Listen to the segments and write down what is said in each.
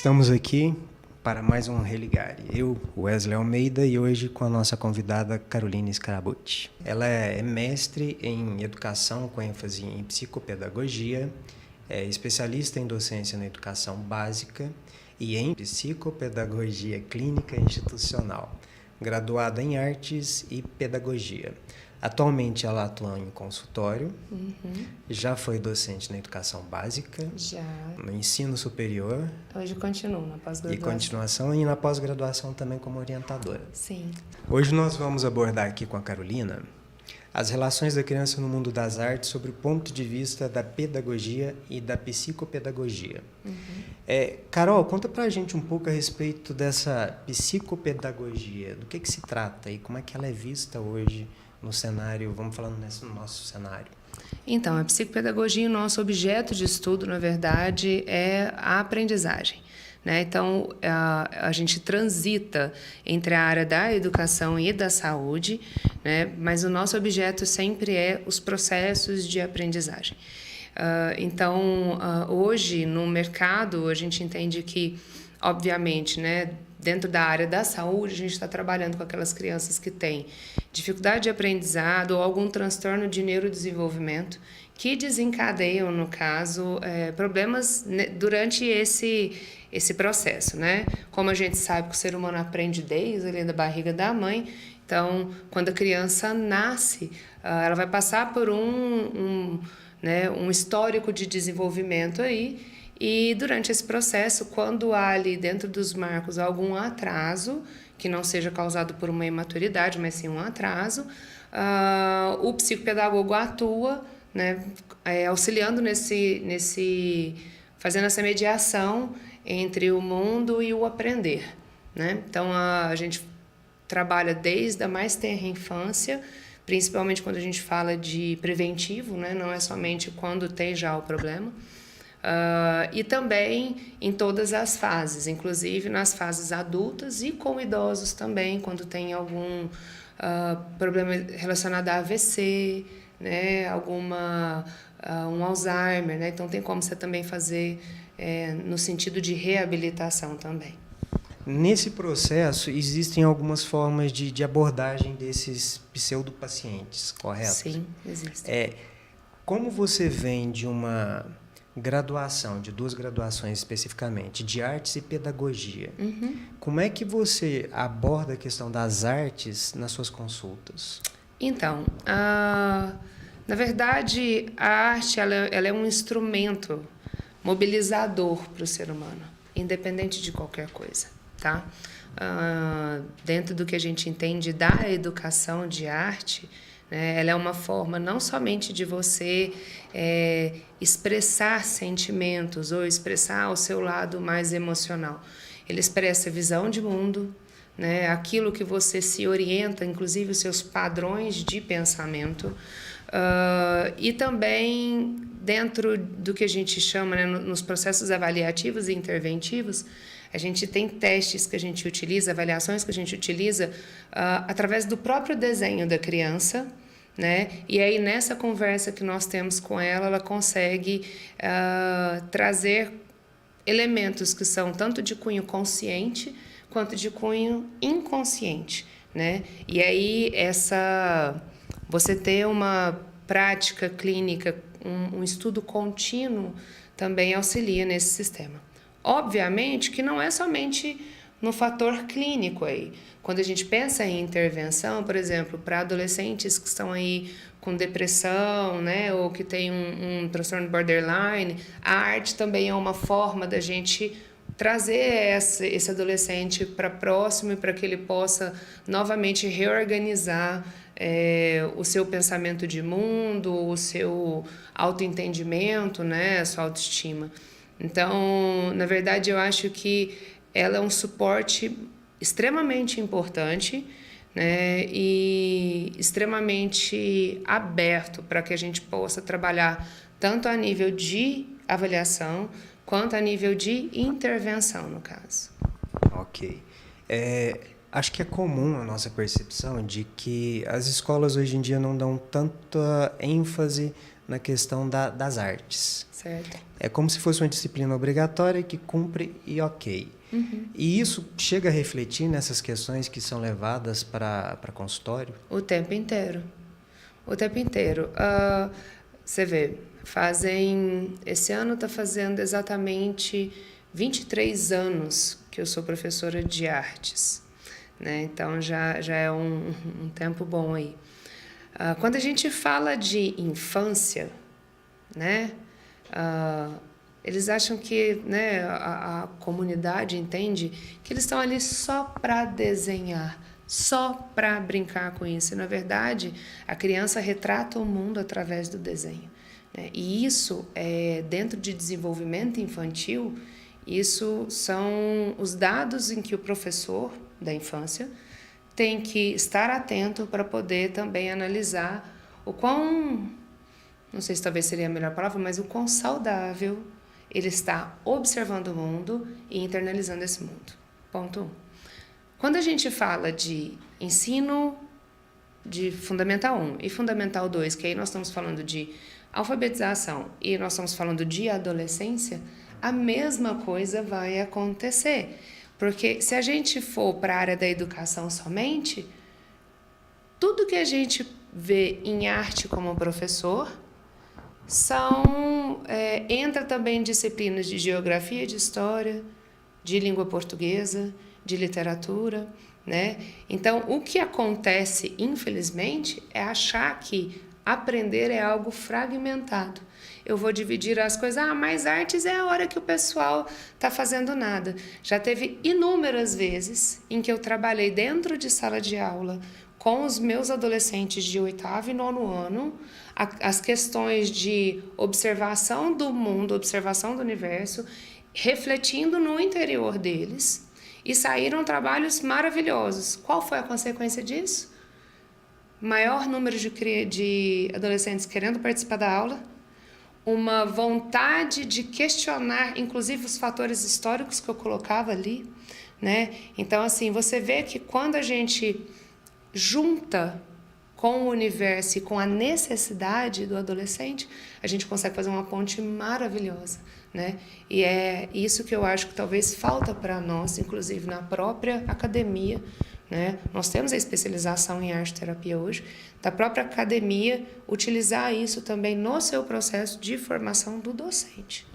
Estamos aqui para mais um Religare. Eu, Wesley Almeida, e hoje com a nossa convidada Caroline Scarabucci. Ela é mestre em educação com ênfase em psicopedagogia, é especialista em docência na educação básica e em psicopedagogia clínica institucional, graduada em artes e pedagogia. Atualmente ela atua em consultório, já foi docente na educação básica, já no ensino superior. Hoje continuo na pós-graduação. E continuação e na pós-graduação também como orientadora. Sim. Hoje nós vamos abordar aqui com a Carolina as relações da criança no mundo das artes sobre o ponto de vista da pedagogia e da psicopedagogia. Carol, conta pra gente um pouco a respeito dessa psicopedagogia, do que se trata e como é que ela é vista hoje no cenário, vamos falando no nosso cenário. Então, a psicopedagogia, o nosso objeto de estudo, na verdade, é a aprendizagem, né? Então, a gente transita entre a área da educação e da saúde, né? Mas o nosso objeto sempre é os processos de aprendizagem. Então, hoje, no mercado, a gente entende que, obviamente, né, dentro da área da saúde, a gente está trabalhando com aquelas crianças que têm dificuldade de aprendizado ou algum transtorno de neurodesenvolvimento que desencadeiam, no caso, problemas durante esse processo, né? Como a gente sabe que o ser humano aprende desde ali da barriga da mãe, então, quando a criança nasce, ela vai passar por um histórico de desenvolvimento aí. E durante esse processo, quando há ali dentro dos marcos algum atraso, que não seja causado por uma imaturidade, mas sim um atraso, o psicopedagogo atua, né, auxiliando fazendo essa mediação entre o mundo e o aprender, né? Então, a gente trabalha desde a mais tenra infância, principalmente quando a gente fala de preventivo, né? Não é somente quando tem já o problema. E também em todas as fases, inclusive nas fases adultas e com idosos também, quando tem algum problema relacionado a AVC, né, um Alzheimer, né, então tem como você também fazer no sentido de reabilitação também. Nesse processo, existem algumas formas de abordagem desses pseudopacientes, correto? Sim, existe. Como você vem de uma graduação, de 2 graduações especificamente, de artes e pedagogia, como é que você aborda a questão das artes nas suas consultas? Então, na verdade, a arte ela é um instrumento mobilizador para o ser humano, independente de qualquer coisa, tá? Dentro do que a gente entende da educação de arte, né, ela é uma forma não somente de você expressar sentimentos ou expressar o seu lado mais emocional. Ele expressa visão de mundo, né, aquilo que você se orienta, inclusive os seus padrões de pensamento, e também dentro do que a gente chama, né, nos processos avaliativos e interventivos, a gente tem testes que a gente utiliza, avaliações que a gente utiliza através do próprio desenho da criança, né? E aí, nessa conversa que nós temos com ela, ela consegue trazer elementos que são tanto de cunho consciente quanto de cunho inconsciente, né? E aí, você ter uma prática clínica, um estudo contínuo, também auxilia nesse sistema. Obviamente que não é somente no fator clínico aí. Quando a gente pensa em intervenção, por exemplo, para adolescentes que estão aí com depressão, né, ou que têm um transtorno borderline, a arte também é uma forma da gente trazer esse adolescente para próximo e para que ele possa novamente reorganizar o seu pensamento de mundo, o seu autoentendimento, né, a sua autoestima. Então, na verdade, eu acho que ela é um suporte extremamente importante, né, e extremamente aberto para que a gente possa trabalhar tanto a nível de avaliação quanto a nível de intervenção, no caso. Ok. Acho que é comum a nossa percepção de que as escolas hoje em dia não dão tanta ênfase na questão das artes. Certo. É como se fosse uma disciplina obrigatória que cumpre e ok. E isso chega a refletir nessas questões que são levadas para consultório? O tempo inteiro. O tempo inteiro. Você vê, esse ano está fazendo exatamente 23 anos que eu sou professora de artes, né? Então já é um tempo bom aí. Quando a gente fala de infância, né? Eles acham que, né, a comunidade entende que eles estão ali só para desenhar, só para brincar com isso. E, na verdade, a criança retrata o mundo através do desenho, né? E isso, dentro de desenvolvimento infantil, isso são os dados em que o professor da infância tem que estar atento para poder também analisar o quão, não sei se talvez seria a melhor palavra, mas o quão saudável ele está observando o mundo e internalizando esse mundo. Ponto 1. Quando a gente fala de ensino de Fundamental 1 e Fundamental 2, que aí nós estamos falando de alfabetização e nós estamos falando de adolescência, a mesma coisa vai acontecer. Porque se a gente for para a área da educação somente, tudo que a gente vê em arte como professor entra também em disciplinas de geografia, de história, de língua portuguesa, de literatura, né? Então, o que acontece, infelizmente, é achar que aprender é algo fragmentado. Eu vou dividir as coisas, mas artes é a hora que o pessoal está fazendo nada. Já teve inúmeras vezes em que eu trabalhei dentro de sala de aula com os meus adolescentes de 8º e 9º ano, as questões de observação do mundo, observação do universo, refletindo no interior deles, e saíram trabalhos maravilhosos. Qual foi a consequência disso? Maior número de adolescentes querendo participar da aula, uma vontade de questionar, inclusive, os fatores históricos que eu colocava ali, né? Então, assim, você vê que quando a gente junta com o universo e com a necessidade do adolescente, a gente consegue fazer uma ponte maravilhosa, né? E é isso que eu acho que talvez falta para nós, inclusive na própria academia, né? Nós temos a especialização em arte-terapia hoje, da própria academia utilizar isso também no seu processo de formação do docente.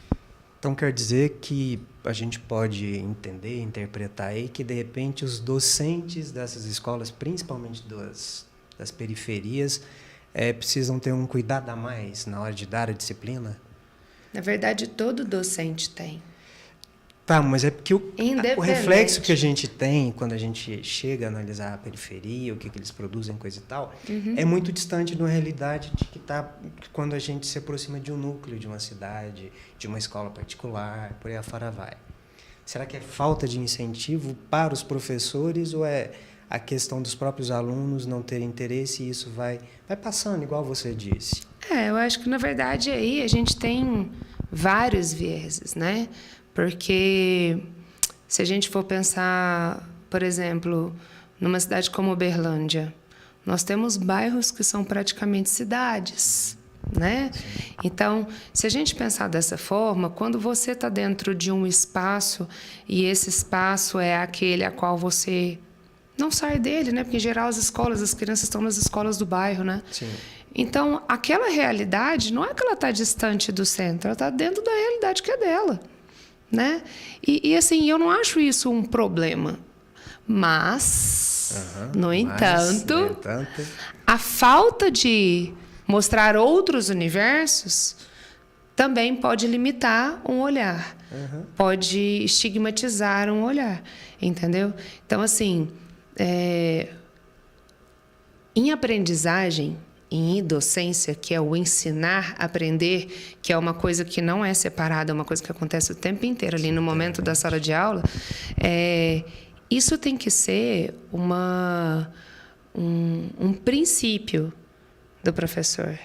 Então quer dizer que a gente pode entender, interpretar aí que de repente os docentes dessas escolas, principalmente das periferias, precisam ter um cuidado a mais na hora de dar a disciplina? Na verdade, todo docente tem. Tá, mas é porque o reflexo que a gente tem quando a gente chega a analisar a periferia, o que eles produzem, coisa e tal, é muito distante de uma realidade de que quando a gente se aproxima de um núcleo, de uma cidade, de uma escola particular, por aí afora vai. Será que é falta de incentivo para os professores ou é a questão dos próprios alunos não terem interesse e isso vai passando, igual você disse? Eu acho que, na verdade, aí a gente tem vários vieses, né? Porque se a gente for pensar, por exemplo, numa cidade como Uberlândia, nós temos bairros que são praticamente cidades, né? Então, se a gente pensar dessa forma, quando você está dentro de um espaço e esse espaço é aquele a qual você não sai dele, né? Porque, em geral, as crianças estão nas escolas do bairro, né? Sim. Então, aquela realidade não é que ela está distante do centro, ela está dentro da realidade que é dela, né? E assim, eu não acho isso um problema. Mas, no entanto, a falta de mostrar outros universos também pode limitar um olhar, pode estigmatizar um olhar, entendeu? Então, assim, em aprendizagem, em docência, que é o ensinar a aprender, que é uma coisa que não é separada, é uma coisa que acontece o tempo inteiro ali no momento da sala de aula, isso tem que ser um princípio do professor.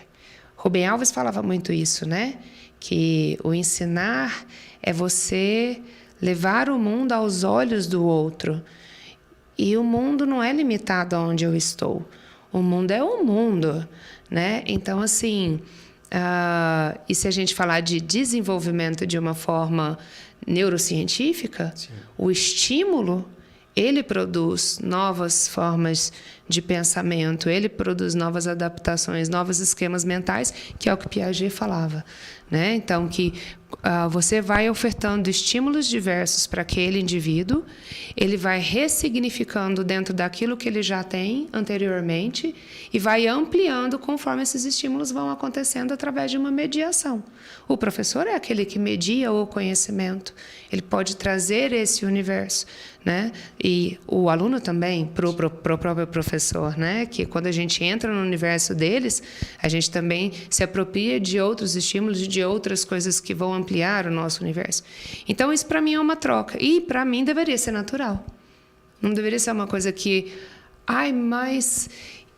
Rubem Alves falava muito isso, né? Que o ensinar é você levar o mundo aos olhos do outro. E o mundo não é limitado aonde eu estou. O mundo é o mundo, né? Então, assim, e se a gente falar de desenvolvimento de uma forma neurocientífica, sim, o estímulo, ele produz novas formas de pensamento, ele produz novas adaptações, novos esquemas mentais, que é o que Piaget falava, né? Então, que você vai ofertando estímulos diversos para aquele indivíduo, ele vai ressignificando dentro daquilo que ele já tem anteriormente e vai ampliando conforme esses estímulos vão acontecendo através de uma mediação. O professor é aquele que media o conhecimento, ele pode trazer esse universo, né? E o aluno também, para o próprio professor, né? Que quando a gente entra no universo deles, a gente também se apropria de outros estímulos e de outras coisas que vão ampliar o nosso universo. Então, isso para mim é uma troca. E para mim deveria ser natural. Não deveria ser uma coisa que... mas...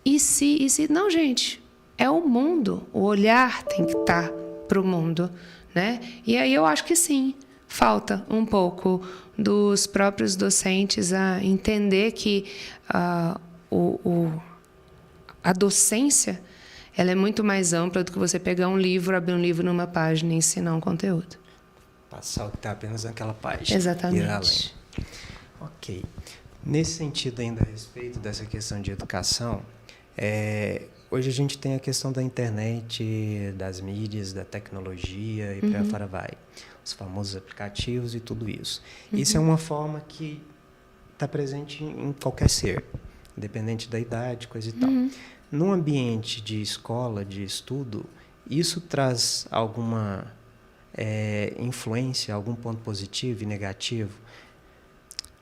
E se... Não, gente. É o mundo. O olhar tem que estar para o mundo, né? E aí eu acho que sim. Falta um pouco dos próprios docentes a entender que a docência ela é muito mais ampla do que você pegar um livro, abrir um livro numa página e ensinar um conteúdo. Passar o que está apenas naquela página. Exatamente. Ir além. Ok. Nesse sentido ainda a respeito dessa questão de educação, hoje a gente tem a questão da internet, das mídias, da tecnologia e por aí fora vai. Os famosos aplicativos e tudo isso. Isso é uma forma que está presente em qualquer ser, independente da idade, coisa e tal. Num ambiente de escola, de estudo, isso traz alguma influência, algum ponto positivo e negativo?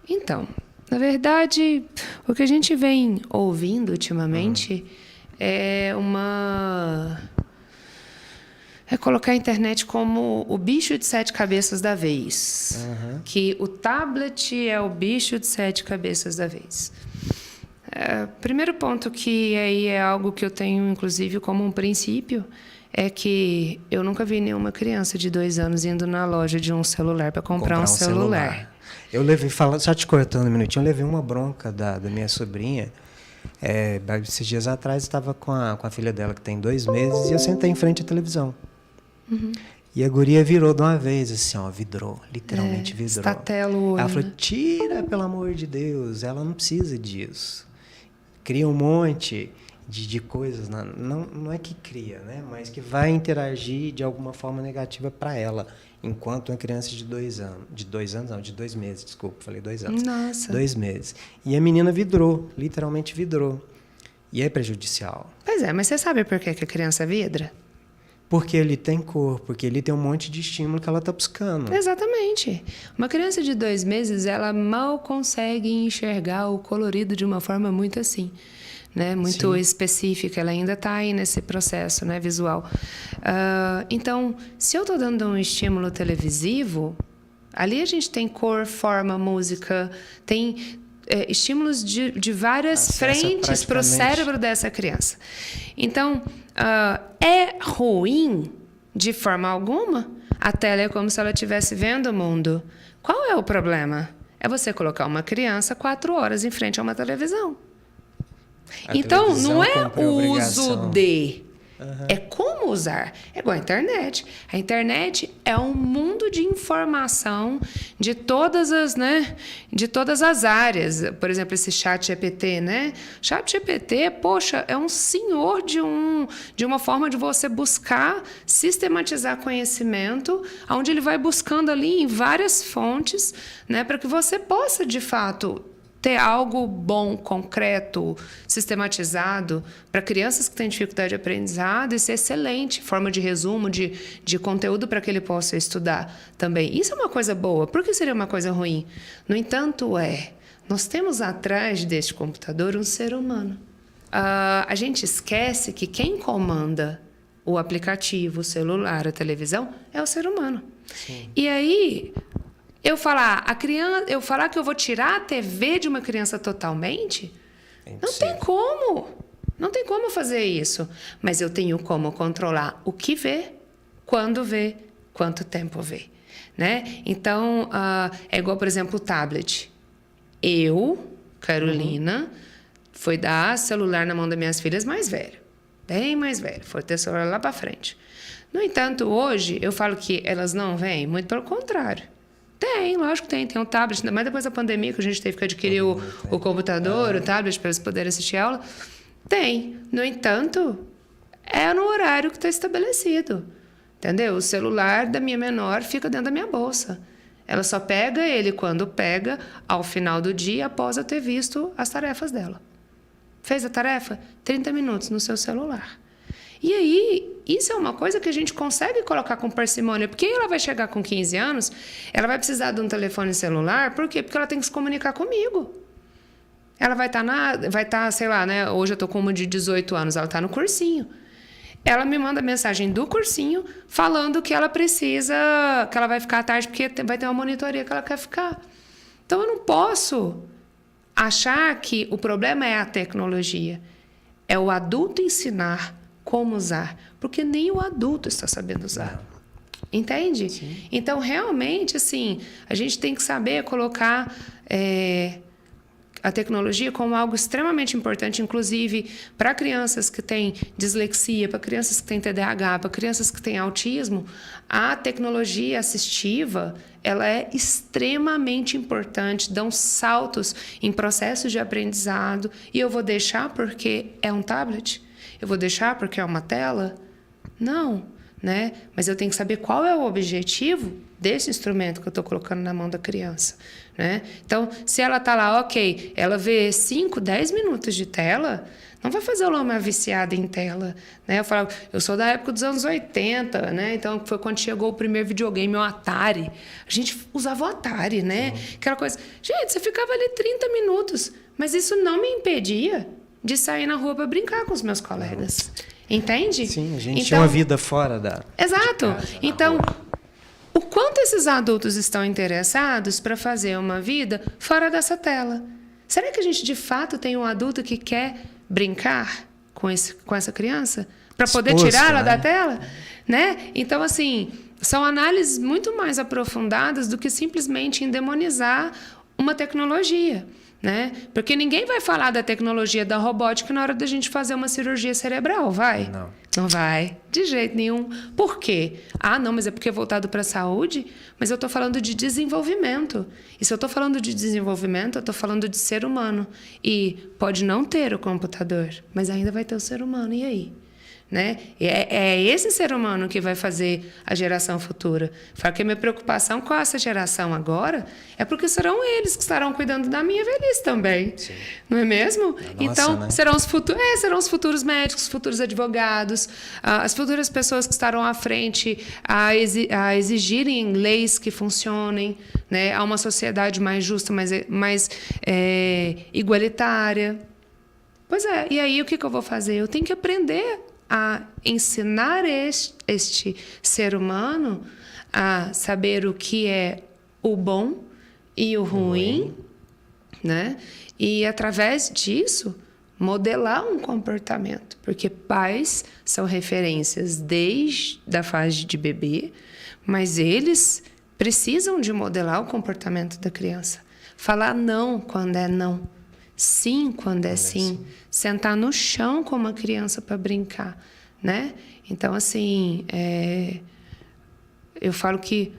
Então, na verdade, o que a gente vem ouvindo ultimamente é colocar a internet como o bicho de 7 cabeças da vez. Que o tablet é o bicho de 7 cabeças da vez. Primeiro ponto, que aí é algo que eu tenho, inclusive, como um princípio, é que eu nunca vi nenhuma criança de 2 anos indo na loja de um celular para comprar um celular. Eu levei, só te cortando um minutinho, eu levei uma bronca da minha sobrinha. Esses dias atrás, estava com a filha dela, que tem 2 meses, e eu sentei em frente à televisão. E a guria virou de uma vez, assim, vidrou, literalmente vidrou. Estatela o olho. Ela falou, tira, pelo amor de Deus, ela não precisa disso. Cria um monte de coisas, não é que cria, né? Mas que vai interagir de alguma forma negativa para ela, enquanto uma criança de 2 anos, de 2 meses, desculpa, falei 2 anos. Nossa. 2 meses. E a menina vidrou, literalmente vidrou. E é prejudicial. Pois é, mas você sabe por que a criança vidra? Porque ele tem cor, porque ele tem um monte de estímulo que ela está buscando. Exatamente. Uma criança de 2 meses, ela mal consegue enxergar o colorido de uma forma muito assim, né? Muito específica. Ela ainda está aí nesse processo, né, visual. Então, se eu estou dando um estímulo televisivo, ali a gente tem cor, forma, música, tem estímulos de várias frentes para o cérebro dessa criança. Então, é ruim de forma alguma? A tela é como se ela estivesse vendo o mundo. Qual é o problema? É você colocar uma criança 4 horas em frente a uma televisão. Então, não é o uso de... É como usar. É igual a internet. A internet é um mundo de informação de todas as, né, de todas as áreas. Por exemplo, esse ChatGPT, né? ChatGPT, poxa, é um senhor de uma forma de você buscar, sistematizar conhecimento, onde ele vai buscando ali em várias fontes, né, para que você possa, de fato, ter algo bom, concreto, sistematizado para crianças que têm dificuldade de aprendizado e ser excelente, forma de resumo, de conteúdo para que ele possa estudar também. Isso é uma coisa boa. Por que seria uma coisa ruim? No entanto, nós temos atrás deste computador um ser humano. A gente esquece que quem comanda o aplicativo, o celular, a televisão, é o ser humano. Sim. E aí... Eu falar que eu vou tirar a TV de uma criança totalmente, não tem como. Não tem como fazer isso. Mas eu tenho como controlar o que vê, quando vê, quanto tempo vê. Né? Então, é igual, por exemplo, o tablet. Eu, Carolina, fui dar celular na mão das minhas filhas mais velhas. bem mais velha, foi ter celular lá para frente. No entanto, hoje, eu falo que elas não vêm, muito pelo contrário. Tem, lógico que tem um tablet, ainda mais depois da pandemia, que a gente teve que adquirir o computador, o tablet, para eles poderem assistir a aula. Tem. No entanto, é no horário que está estabelecido. Entendeu? O celular da minha menor fica dentro da minha bolsa. Ela só pega ele quando pega, ao final do dia, após eu ter visto as tarefas dela. Fez a tarefa? 30 minutos no seu celular. E aí, isso é uma coisa que a gente consegue colocar com parcimônia, porque ela vai chegar com 15 anos, ela vai precisar de um telefone celular, por quê? Porque ela tem que se comunicar comigo. Ela vai estar, sei lá, né? Hoje eu estou com uma de 18 anos, ela está no cursinho. Ela me manda mensagem do cursinho falando que ela precisa, que ela vai ficar à tarde porque vai ter uma monitoria que ela quer ficar. Então, eu não posso achar que o problema é a tecnologia. É o adulto ensinar como usar, porque nem o adulto está sabendo usar. Entende? Sim. Então, realmente, assim, a gente tem que saber colocar a tecnologia como algo extremamente importante, inclusive para crianças que têm dislexia, para crianças que têm TDAH, para crianças que têm autismo. A tecnologia assistiva, ela é extremamente importante, dão saltos em processos de aprendizado. E eu vou deixar porque é um tablet? Eu vou deixar porque é uma tela? Não, né? Mas eu tenho que saber qual é o objetivo desse instrumento que eu estou colocando na mão da criança, né? Então, se ela está lá, ok, ela vê 5, 10 minutos de tela, não vai fazer ela uma viciada em tela, né? Eu sou da época dos anos 80, né? Então, foi quando chegou o primeiro videogame, o Atari. A gente usava o Atari, né? Aquela coisa... Gente, você ficava ali 30 minutos, mas isso não me impedia de sair na rua para brincar com os meus colegas. Entende? Sim, a gente tinha uma vida fora da... Exato. Então, o quanto esses adultos estão interessados para fazer uma vida fora dessa tela? Será que a gente, de fato, tem um adulto que quer brincar com essa criança? Para poder tirá-la da tela? Né? Então, assim, são análises muito mais aprofundadas do que simplesmente endemonizar uma tecnologia. Né? Porque ninguém vai falar da tecnologia da robótica na hora da gente fazer uma cirurgia cerebral, vai? Não vai, de jeito nenhum. Por quê? Ah, não, mas é porque é voltado para a saúde? Mas eu estou falando de desenvolvimento. E se eu estou falando de desenvolvimento, eu estou falando de ser humano. E pode não ter o computador, mas ainda vai ter o ser humano. E aí? Né? É esse ser humano que vai fazer a geração futura. Fala que a minha preocupação com essa geração agora é porque serão eles que estarão cuidando da minha velhice também. Sim. Não é mesmo? Nossa, então, né? serão os futuros médicos, futuros advogados, as futuras pessoas que estarão à frente a exigirem leis que funcionem, né? A uma sociedade mais justa, mais igualitária. Pois é, e aí o que eu vou fazer? Eu tenho que aprender a ensinar este ser humano a saber o que é o bom e o ruim, né? E, através disso, modelar um comportamento. Porque pais são referências desde a fase de bebê, mas eles precisam de modelar o comportamento da criança. Falar não quando é não. Sim quando é sim. Sentar no chão com uma criança para brincar, né? Então, assim, eu falo que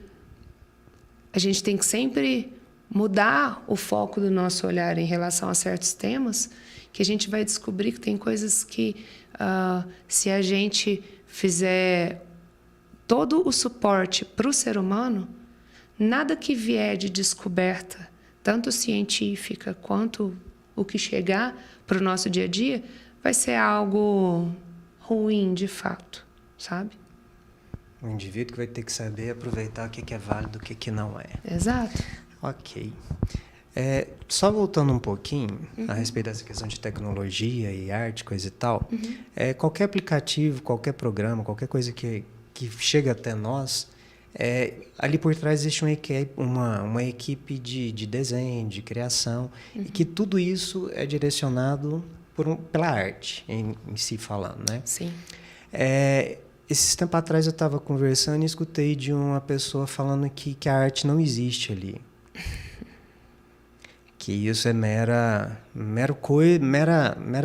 a gente tem que sempre mudar o foco do nosso olhar em relação a certos temas, que a gente vai descobrir que tem coisas que, se a gente fizer todo o suporte para o ser humano, nada que vier de descoberta, tanto científica quanto o que chegar para o nosso dia a dia, vai ser algo ruim, de fato, sabe? O indivíduo que vai ter que saber aproveitar o que é válido e o que não é. Exato. Ok. Só voltando um pouquinho a respeito dessa questão de tecnologia e arte, coisa e tal, qualquer aplicativo, qualquer programa, qualquer coisa que chega até nós, ali por trás existe uma equipe de desenho, de criação, e que tudo isso é direcionado pela arte em si falando, né? Sim. Esses tempos atrás eu estava conversando e escutei de uma pessoa falando que a arte não existe ali. Que isso é mera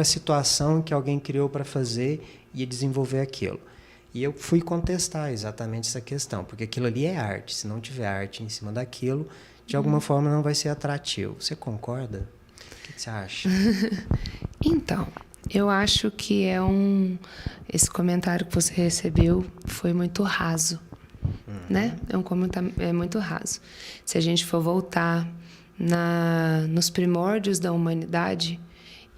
situação que alguém criou para fazer ia desenvolver aquilo. E eu fui contestar exatamente essa questão, porque aquilo ali é arte. Se não tiver arte em cima daquilo, de alguma forma não vai ser atrativo. Você concorda? O que você acha? Então, eu acho que esse comentário que você recebeu foi muito raso, né? É um comentário muito raso. Se a gente for voltar nos primórdios da humanidade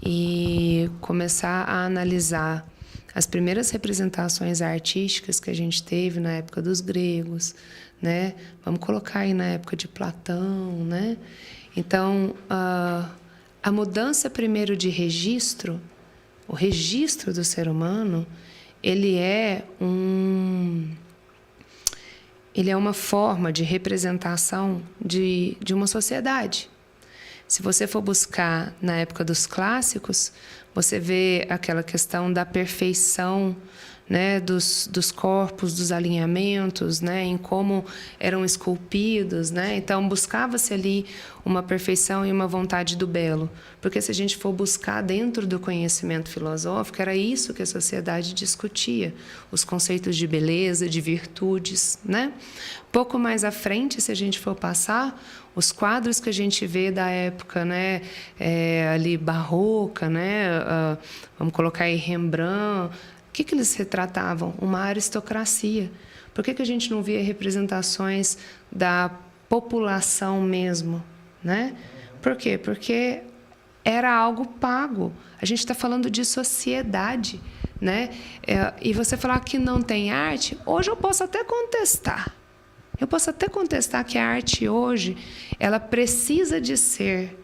e começar a analisar as primeiras representações artísticas que a gente teve na época dos gregos, né? Vamos colocar aí na época de Platão, né? Então, a mudança primeiro de registro, o registro do ser humano, ele é uma forma de representação de uma sociedade. Se você for buscar na época dos clássicos, você vê aquela questão da perfeição, né, dos corpos, dos alinhamentos, né, em como eram esculpidos, né? Então buscava-se ali uma perfeição e uma vontade do belo, porque se a gente for buscar dentro do conhecimento filosófico, era isso que a sociedade discutia, os conceitos de beleza, de virtudes, né? Pouco mais à frente, se a gente for passar, os quadros que a gente vê da época, né, ali barroca, né, vamos colocar aí Rembrandt, o que eles retratavam? Uma aristocracia. Por que a gente não via representações da população mesmo, né? Por quê? Porque era algo pago. A gente está falando de sociedade, né? E você falar que não tem arte, hoje eu posso até contestar. Eu posso até contestar que a arte hoje, ela precisa de ser,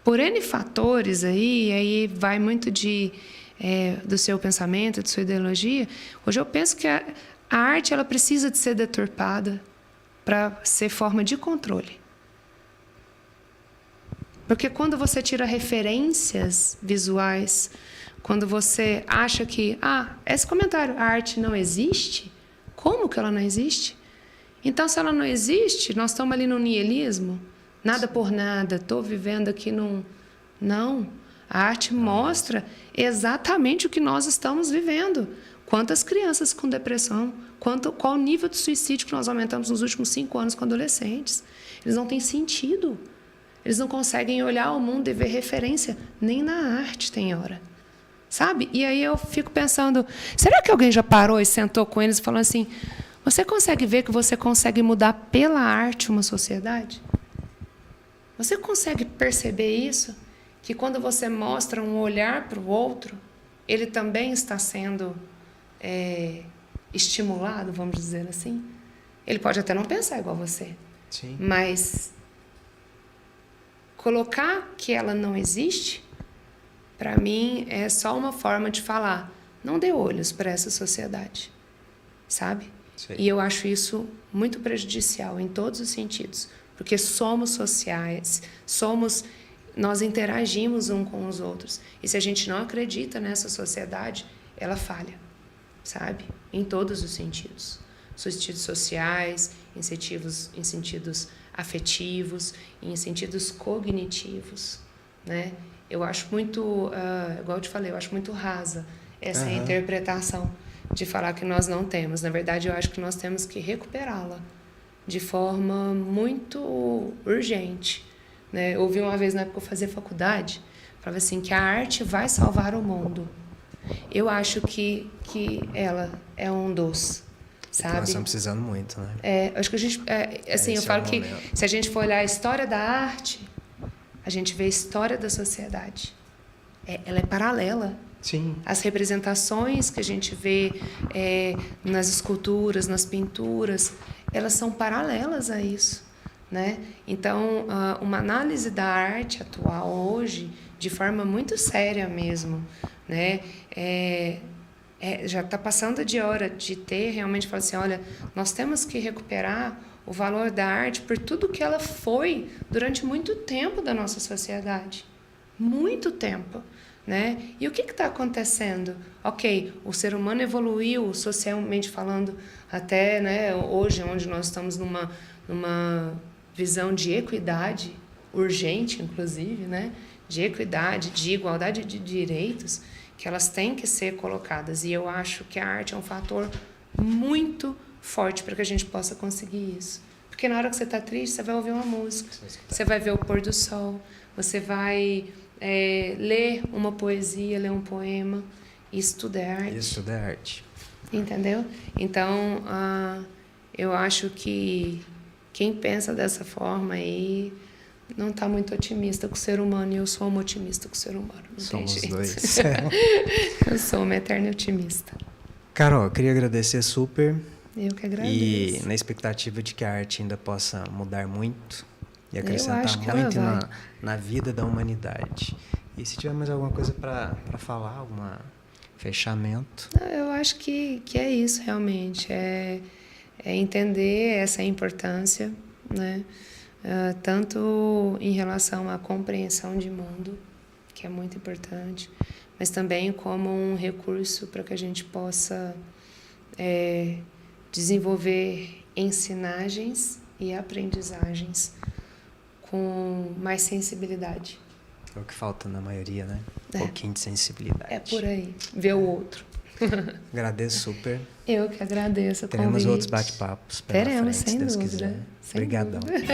por N fatores aí vai muito do seu pensamento, da sua ideologia. Hoje eu penso que a arte ela precisa de ser deturpada para ser forma de controle. Porque quando você tira referências visuais, quando você acha que, esse comentário, a arte não existe, como que ela não existe? Então, se ela não existe, nós estamos ali no niilismo, nada por nada, estou vivendo aqui num... Não, a arte mostra exatamente o que nós estamos vivendo. Quantas crianças com depressão, qual o nível de suicídio que nós aumentamos nos últimos 5 anos com adolescentes. Eles não têm sentido. Eles não conseguem olhar o mundo e ver referência. Nem na arte tem hora. Sabe? E aí eu fico pensando, será que alguém já parou e sentou com eles e falou assim, você consegue ver que você consegue mudar pela arte uma sociedade? Você consegue perceber isso? Que quando você mostra um olhar para o outro, ele também está sendo estimulado, vamos dizer assim. Ele pode até não pensar igual a você. Sim. Mas colocar que ela não existe, para mim, é só uma forma de falar, não dê olhos para essa sociedade, sabe? Sim. E eu acho isso muito prejudicial em todos os sentidos, porque somos sociais, nós interagimos uns com os outros. E se a gente não acredita nessa sociedade, ela falha, sabe? Em todos os sentidos. Sentidos sociais, em sentidos afetivos, em sentidos cognitivos, né? Eu acho muito, igual eu te falei, eu acho muito rasa essa interpretação de falar que nós não temos. Na verdade, eu acho que nós temos que recuperá-la de forma muito urgente. Né? Eu ouvi uma vez, na época que eu fazia faculdade, falava assim, que a arte vai salvar o mundo. Eu acho que ela é um dos, sabe? Nós estamos precisando muito, né? Acho que a gente... assim, eu falo que se a gente for olhar a história da arte, a gente vê a história da sociedade. Ela é paralela. Sim. As representações que a gente vê nas esculturas, nas pinturas, elas são paralelas a isso, né? Então, uma análise da arte atual hoje, de forma muito séria mesmo, né? Já está passando de hora de ter realmente falar assim, olha, nós temos que recuperar o valor da arte por tudo que ela foi durante muito tempo da nossa sociedade. Muito tempo. Né? E o que está acontecendo? Ok, o ser humano evoluiu socialmente falando até, né, hoje, onde nós estamos numa visão de equidade, urgente, inclusive, né? de equidade, de igualdade de direitos, que elas têm que ser colocadas. E eu acho que a arte é um fator muito forte para que a gente possa conseguir isso. Porque na hora que você está triste, você vai ouvir uma música, você vai ver o pôr do sol, você vai ler uma poesia, ler um poema. Isso tudo é arte. Isso tudo é arte. Entendeu? Então, eu acho que quem pensa dessa forma aí não está muito otimista com o ser humano, e eu sou uma otimista com o ser humano. Não Somos tem jeito. dois. Eu sou uma eterna otimista. Carol, eu queria agradecer super. Eu que agradeço. E na expectativa de que a arte ainda possa mudar muito e acrescentar muito na vida da humanidade. E se tiver mais alguma coisa para falar, algum fechamento? Eu acho que é isso, realmente. É entender essa importância, né? Tanto em relação à compreensão de mundo, que é muito importante, mas também como um recurso para que a gente possa desenvolver ensinagens e aprendizagens com mais sensibilidade. É o que falta na maioria, né? Um pouquinho de sensibilidade. É por aí, ver o outro. Agradeço super. Eu que agradeço o convite. Teremos outros bate-papos pela frente, Teremos, sem se Deus dúvida. quiser. Sem Obrigadão. Dúvida.